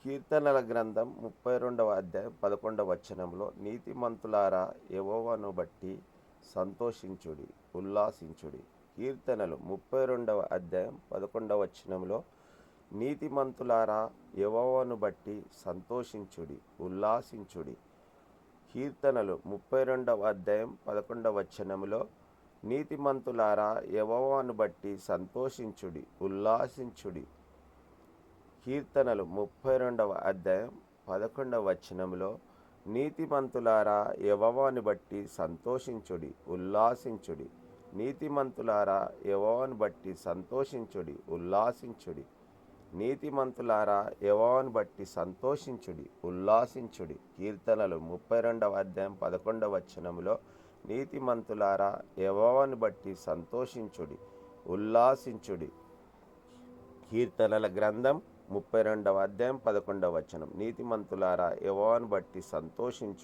కీర్తనల గ్రంథం 32వ అధ్యాయం 11వ వచనంలో, నీతిమంతులారా యెహోవాను బట్టి సంతోషించుడి, ఉల్లాసించుడి. కీర్తనలు 32వ అధ్యాయం 11వ వచనంలో, నీతిమంతులారా యెహోవాను బట్టి సంతోషించుడి, ఉల్లాసించుడి. కీర్తనలు 32వ అధ్యాయం 11వ వచనంలో, నీతిమంతులారా యెహోవాను బట్టి సంతోషించుడి, ఉల్లాసించుడి. కీర్తనలు 32వ అధ్యాయం 11వ వచనంలో, నీతిమంతులారా యెహోవాను బట్టి సంతోషించుడి, ఉల్లాసించుడి. నీతిమంతులారా యెహోవాను బట్టి సంతోషించుడి, ఉల్లాసించుడి. నీతిమంతులారా యెహోవాను బట్టి సంతోషించుడి, ఉల్లాసించుడి. కీర్తనలు 32వ అధ్యాయం 11వ వచనంలో, నీతిమంతులారా యెహోవాను బట్టి సంతోషించుడి, ఉల్లాసించుడి. కీర్తనల గ్రంథం 32వ అధ్యాయం 11వ వచనం, నీతిమంతులారా యెహోవాను బట్టి సంతోషించు